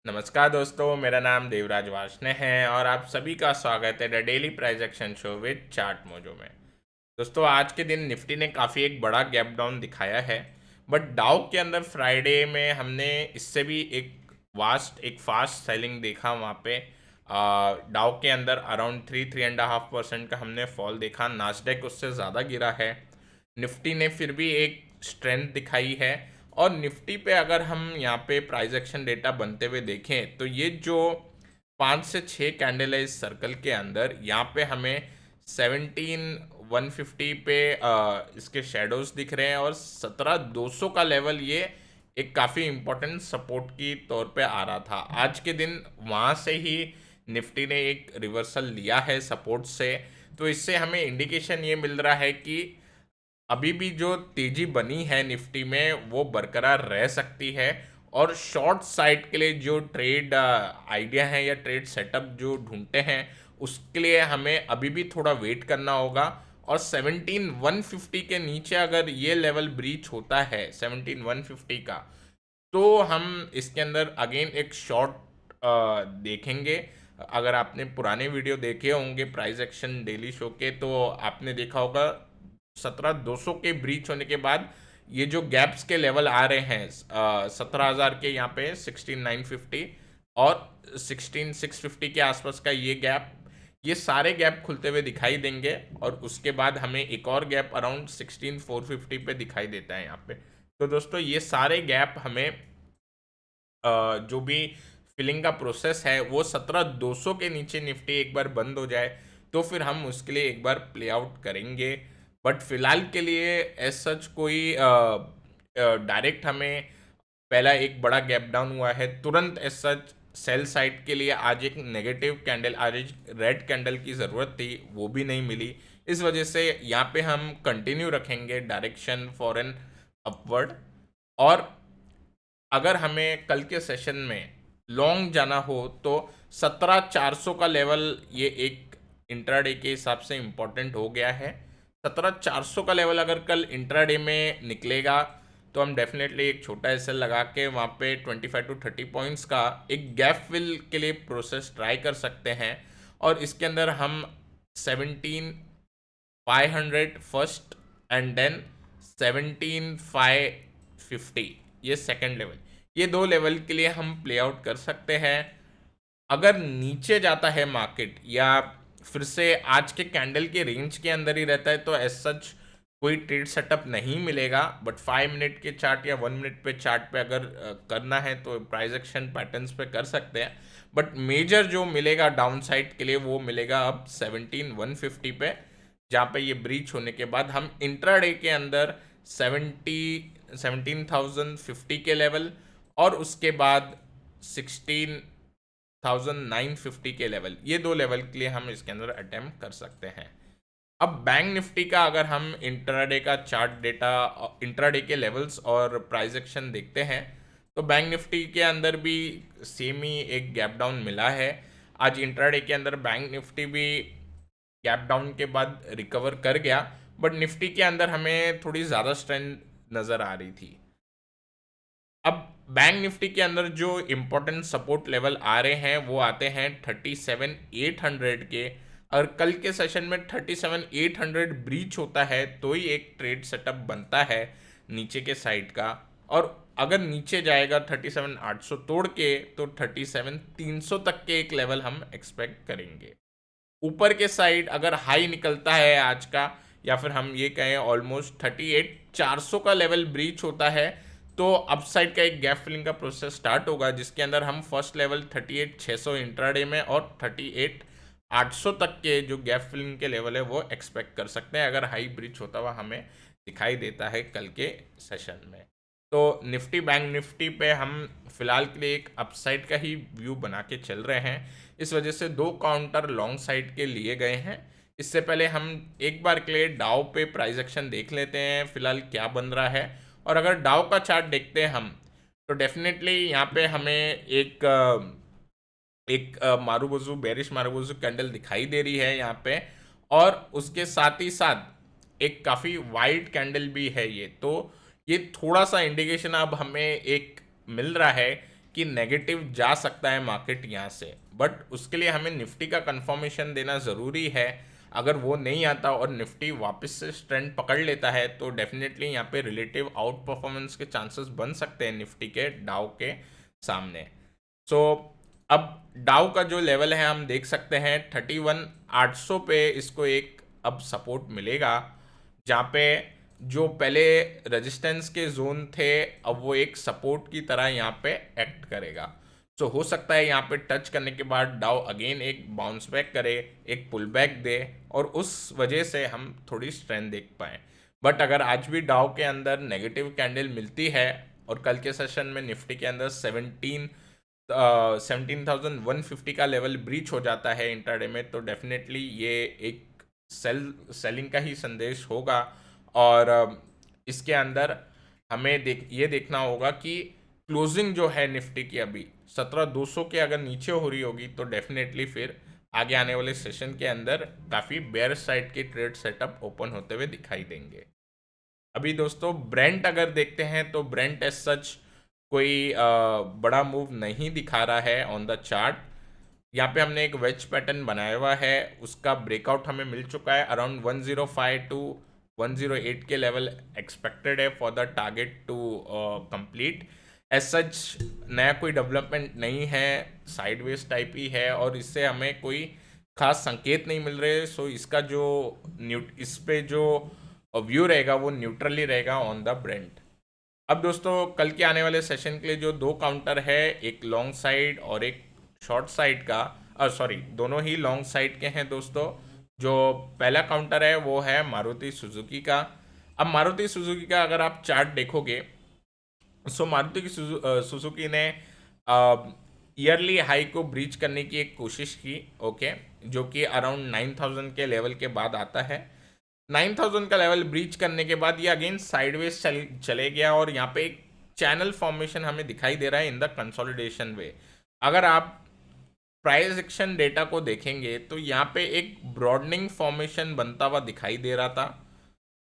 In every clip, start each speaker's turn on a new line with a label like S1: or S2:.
S1: नमस्कार दोस्तों, मेरा नाम देवराज वार्ष्णेय है और आप सभी का स्वागत है the daily price action show with chart mojo में। दोस्तों, आज के दिन निफ्टी ने काफ़ी एक बड़ा गैप डाउन दिखाया है, बट डाउ के अंदर फ्राइडे में हमने इससे भी एक फास्ट सेलिंग देखा। वहाँ पे डाउ के अंदर अराउंड 3-3.5% का हमने फॉल देखा। नास्डैक उससे ज़्यादा गिरा है। निफ्टी ने फिर भी एक स्ट्रेंथ दिखाई है। और निफ्टी पे अगर हम यहाँ पे प्राइस एक्शन डेटा बनते हुए देखें तो ये जो 5 से 6 कैंडल है इस सर्कल के अंदर, यहाँ पे हमें 17,150 पे इसके शेडोज दिख रहे हैं और 17,200 का लेवल ये एक काफ़ी इम्पोर्टेंट सपोर्ट की तौर पे आ रहा था। आज के दिन वहाँ से ही निफ्टी ने एक रिवर्सल लिया है सपोर्ट से। तो इससे हमें इंडिकेशन ये मिल रहा है कि अभी भी जो तेजी बनी है निफ्टी में वो बरकरार रह सकती है। और शॉर्ट साइड के लिए जो ट्रेड आइडिया है या ट्रेड सेटअप जो ढूंढते हैं उसके लिए हमें अभी भी थोड़ा वेट करना होगा। और 17,150 के नीचे अगर ये लेवल ब्रीच होता है 17,150 का, तो हम इसके अंदर अगेन एक शॉर्ट देखेंगे। अगर आपने पुराने वीडियो देखे होंगे प्राइस एक्शन डेली शो के, तो आपने देखा होगा 17,200 के ब्रीच होने के बाद ये जो गैप्स के लेवल आ रहे हैं 17,000 के, यहाँ पे 16,950 और 16,650 के आसपास का ये गैप, ये सारे गैप खुलते हुए दिखाई देंगे। और उसके बाद हमें एक और गैप अराउंड 16,450 पे दिखाई देता है यहाँ पे। तो दोस्तों, ये सारे गैप हमें जो भी फिलिंग का प्रोसेस है वो 17,200 के नीचे निफ्टी एक बार बंद हो जाए तो फिर हम उसके लिए एक बार प्ले आउट करेंगे। बट फिलहाल के लिए एज सच कोई डायरेक्ट हमें पहला एक बड़ा गैप डाउन हुआ है तुरंत एज सच सेल साइड के लिए आज एक नेगेटिव कैंडल, आज एक रेड कैंडल की ज़रूरत थी, वो भी नहीं मिली। इस वजह से यहाँ पे हम कंटिन्यू रखेंगे डायरेक्शन फॉर एन अपवर्ड। और अगर हमें कल के सेशन में लॉन्ग जाना हो तो 17,400 का लेवल ये एक इंट्राडे के हिसाब से इम्पोर्टेंट हो गया है। 17,400 का लेवल अगर कल इंट्राडे में निकलेगा तो हम डेफिनेटली एक छोटा एसएल लगा के वहाँ पे 25 to 30 पॉइंट्स का एक गैप फिल के लिए प्रोसेस ट्राई कर सकते हैं। और इसके अंदर हम 17,500 फर्स्ट एंड देन 17,550 ये सेकंड लेवल, ये दो लेवल के लिए हम प्ले आउट कर सकते हैं। अगर नीचे जाता है मार्केट या फिर से आज के कैंडल के रेंज के अंदर ही रहता है तो एज सच कोई ट्रेड सेटअप नहीं मिलेगा। बट 5 मिनट के चार्ट या 1 मिनट पे चार्ट पे अगर करना है तो प्राइस एक्शन पैटर्न्स पे कर सकते हैं। बट मेजर जो मिलेगा डाउन साइड के लिए वो मिलेगा अब 17,150 पे, जहाँ पे ये ब्रीच होने के बाद हम इंट्राडे के अंदर 17,050 के लेवल और उसके बाद 16,950 के लेवल, ये दो लेवल के लिए हम इसके अंदर अटेम्प्ट कर सकते हैं। अब बैंक निफ्टी का अगर हम इंट्राडे का चार्ट डेटा, इंट्राडे के लेवल्स और प्राइस एक्शन देखते हैं तो बैंक निफ्टी के अंदर भी सेम ही एक गैप डाउन मिला है। आज इंट्राडे के अंदर बैंक निफ्टी भी गैप डाउन के बाद रिकवर कर गया, बट निफ्टी के अंदर हमें थोड़ी ज़्यादा स्ट्रेंथ नज़र आ रही थी। अब बैंक निफ्टी के अंदर जो इम्पोर्टेंट सपोर्ट लेवल आ रहे हैं वो आते हैं 37,800 के। और कल के सेशन में 37,800 ब्रीच होता है तो ही एक ट्रेड सेटअप बनता है नीचे के साइड का। और अगर नीचे जाएगा 37,800 तोड़ के तो 37,300 तक के एक लेवल हम एक्सपेक्ट करेंगे। ऊपर के साइड अगर हाई निकलता है आज का, या फिर हम ये कहें ऑलमोस्ट 38,400 का लेवल ब्रीच होता है तो अपसाइड का एक गैप फिलिंग का प्रोसेस स्टार्ट होगा, जिसके अंदर हम फर्स्ट लेवल 38,600 इंट्राडे में और 38,800 तक के जो गैप फिलिंग के लेवल है वो एक्सपेक्ट कर सकते हैं अगर हाई ब्रीच होता हुआ हमें दिखाई देता है कल के सेशन में। तो निफ्टी बैंक निफ्टी पे हम फिलहाल के लिए एक अपसाइड का ही व्यू बना के चल रहे हैं। इस वजह से दो काउंटर लॉन्ग साइड के लिए गए हैं। इससे पहले हम एक बार के लिए डाउ पे प्राइस एक्शन देख लेते हैं फिलहाल क्या बन रहा है। और अगर डाउ का चार्ट देखते हैं हम तो डेफिनेटली यहाँ पे हमें एक मारूबोजू बेरिश मारूबोजू कैंडल दिखाई दे रही है यहाँ पे। और उसके साथ ही साथ एक काफ़ी वाइड कैंडल भी है ये, तो ये थोड़ा सा इंडिकेशन अब हमें एक मिल रहा है कि नेगेटिव जा सकता है मार्केट यहाँ से, बट उसके लिए हमें निफ्टी का कंफर्मेशन देना ज़रूरी है। अगर वो नहीं आता और निफ्टी वापस से ट्रेंड पकड़ लेता है तो डेफिनेटली यहाँ पे रिलेटिव आउट परफॉर्मेंस के चांसेस बन सकते हैं निफ्टी के डाउ के सामने। सो अब डाउ का जो लेवल है हम देख सकते हैं 31,800 पे इसको एक अब सपोर्ट मिलेगा, जहाँ पे जो पहले रेजिस्टेंस के जोन थे अब वो एक सपोर्ट की तरह यहाँ पे एक्ट करेगा। सो हो सकता है यहाँ पे टच करने के बाद डाउ अगेन एक बाउंस बैक करे, एक पुल बैक दे और उस वजह से हम थोड़ी स्ट्रेंथ देख पाए। बट अगर आज भी डाउ के अंदर नेगेटिव कैंडल मिलती है और कल के सेशन में निफ्टी के अंदर 17,150 का लेवल ब्रीच हो जाता है इंट्राडे में, तो डेफिनेटली ये एक सेलिंग का ही संदेश होगा। और इसके अंदर हमें ये देखना होगा कि क्लोजिंग जो है निफ्टी की अभी 17,200 के अगर नीचे हो रही होगी तो डेफिनेटली फिर आगे आने वाले सेशन के अंदर काफ़ी बेयर साइड के ट्रेड सेटअप ओपन होते हुए दिखाई देंगे। अभी दोस्तों ब्रेंट अगर देखते हैं तो ब्रेंट एज सच कोई बड़ा मूव नहीं दिखा रहा है ऑन द चार्ट। यहाँ पे हमने एक वेज पैटर्न बनाया हुआ है, उसका ब्रेकआउट हमें मिल चुका है। अराउंड 105 टू 108 के लेवल एक्सपेक्टेड है for the target to complete. As such नया कोई डेवलपमेंट नहीं है, साइडवेज टाइप ही है और इससे हमें कोई खास संकेत नहीं मिल रहे। सो इसका जो इस पे जो व्यू रहेगा वो न्यूट्रल ही रहेगा ऑन द ब्रेंट। अब दोस्तों कल के आने वाले सेशन के लिए जो दो काउंटर है, एक लॉन्ग साइड और एक शॉर्ट साइड का, सॉरी दोनों ही लॉन्ग साइड के हैं दोस्तों। जो पहला काउंटर है वो है मारुति सुजुकी का। अब मारुति सुजुकी का अगर आप चार्ट देखोगे, सो मारुति की सुजुकी ने ईयरली हाई को ब्रीच करने की एक कोशिश की, ओके, जो कि अराउंड 9,000 के लेवल के बाद आता है। 9,000 का लेवल ब्रीच करने के बाद ये अगेन साइडवेज चले गया और यहाँ पे एक चैनल फॉर्मेशन हमें दिखाई दे रहा है इन द कंसोलिडेशन वे। अगर आप प्राइस एक्शन डेटा को देखेंगे तो यहाँ पे एक ब्रॉडनिंग फॉर्मेशन बनता हुआ दिखाई दे रहा था।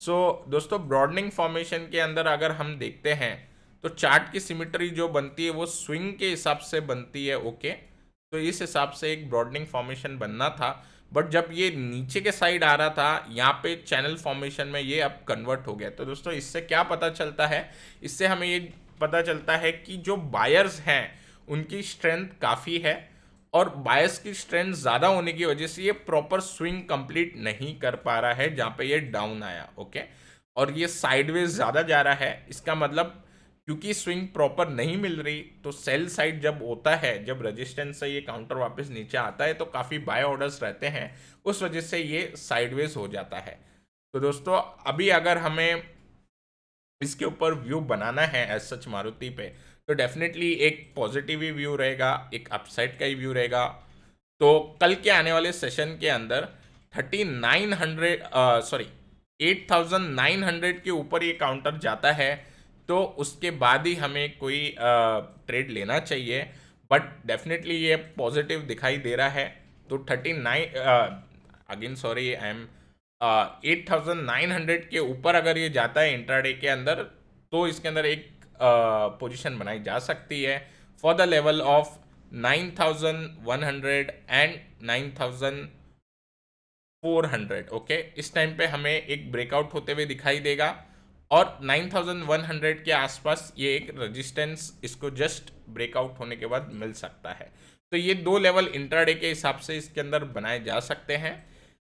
S1: सो दोस्तों ब्रॉडनिंग फॉर्मेशन के अंदर अगर हम देखते हैं तो चार्ट की सिमिट्री जो बनती है वो स्विंग के हिसाब से बनती है, ओके। तो इस हिसाब से एक ब्रॉडनिंग फॉर्मेशन बनना था, बट जब ये नीचे के साइड आ रहा था यहाँ पे चैनल फॉर्मेशन में ये अब कन्वर्ट हो गया। तो दोस्तों इससे क्या पता चलता है, इससे हमें ये पता चलता है कि जो बायर्स हैं उनकी स्ट्रेंथ काफ़ी है और बायर्स की स्ट्रेंथ ज़्यादा होने की वजह से ये प्रॉपर स्विंग कंप्लीट नहीं कर पा रहा है जहाँ पे ये डाउन आया, ओके। और ये साइडवेज ज़्यादा जा रहा है, इसका मतलब क्योंकि स्विंग प्रॉपर नहीं मिल रही तो सेल साइड जब होता है, जब रेजिस्टेंस से ये काउंटर वापस नीचे आता है तो काफ़ी बाय ऑर्डर्स रहते हैं, उस वजह से ये साइडवेज हो जाता है। तो दोस्तों अभी अगर हमें इसके ऊपर व्यू बनाना है एज सच मारुति पे, तो डेफिनेटली एक पॉजिटिव ही व्यू रहेगा, एक अपसाइड का ही व्यू रहेगा। तो कल के आने वाले सेशन के अंदर 8,900 के ऊपर ये काउंटर जाता है तो उसके बाद ही हमें कोई ट्रेड लेना चाहिए, बट डेफिनेटली ये पॉजिटिव दिखाई दे रहा है। तो 8,900 के ऊपर अगर ये जाता है इंट्राडे के अंदर तो इसके अंदर एक पोजीशन बनाई जा सकती है for the level of 9,100 and 9,400, okay. इस टाइम पे हमें एक ब्रेकआउट होते हुए दिखाई देगा और 9,100 के आसपास ये एक रेजिस्टेंस इसको जस्ट ब्रेकआउट होने के बाद मिल सकता है। तो ये दो लेवल इंट्राडे के हिसाब से इसके अंदर बनाए जा सकते हैं।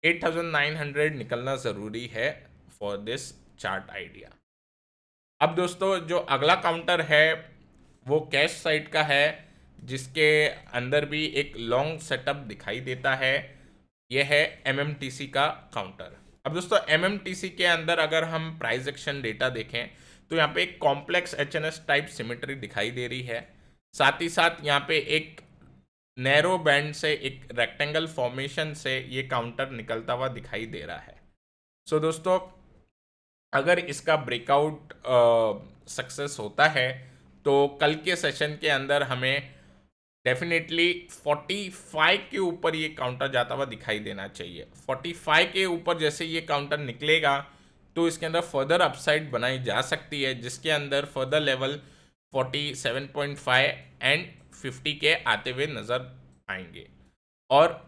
S1: 8,900 निकलना ज़रूरी है फॉर दिस चार्ट आइडिया। अब दोस्तों जो अगला काउंटर है वो कैश साइड का है, जिसके अंदर भी एक लॉन्ग सेटअप दिखाई देता है। यह है MMTC का काउंटर। अब दोस्तों MMTC के अंदर अगर हम प्राइस एक्शन डेटा देखें तो यहाँ पे एक कॉम्प्लेक्स HNS टाइप सिमेट्री दिखाई दे रही है, साथ ही साथ यहाँ पे एक नैरो बैंड से एक रेक्टेंगल फॉर्मेशन से ये काउंटर निकलता हुआ दिखाई दे रहा है। सो दोस्तों अगर इसका ब्रेकआउट सक्सेस होता है तो कल के सेशन के अंदर हमें डेफिनेटली 45 के ऊपर ये काउंटर जाता हुआ दिखाई देना चाहिए। 45 के ऊपर जैसे ये काउंटर निकलेगा तो इसके अंदर फर्दर अपसाइड बनाई जा सकती है, जिसके अंदर फर्दर लेवल 47.5 एंड 50 के आते हुए नज़र आएंगे। और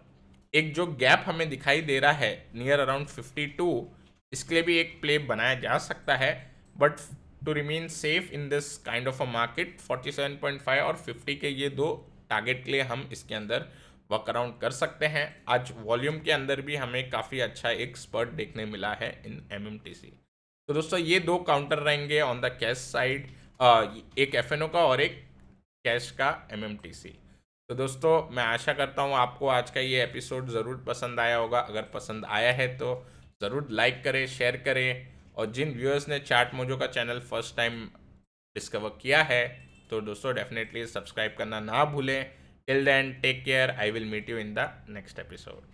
S1: एक जो गैप हमें दिखाई दे रहा है नियर अराउंड 52, इसके लिए भी एक प्ले बनाया जा सकता है, but to remain safe in this kind of a market 47.5 और 50 के ये दो टारगेट के लिए हम इसके अंदर वर्क अराउंड कर सकते हैं। आज वॉल्यूम के अंदर भी हमें काफ़ी अच्छा एक स्पर्ट देखने मिला है इन MMTC। तो दोस्तों ये दो काउंटर रहेंगे ऑन द कैश साइड, एक FNO का और एक कैश का MMTC। तो दोस्तों मैं आशा करता हूँ आपको आज का ये एपिसोड ज़रूर पसंद आया होगा। अगर पसंद आया है तो ज़रूर लाइक करें, शेयर करें, और जिन व्यूअर्स ने चार्ट मोजो का चैनल फर्स्ट टाइम डिस्कवर किया है तो दोस्तों डेफिनेटली सब्सक्राइब करना ना भूलें। Till then take care, I will meet you in the next episode.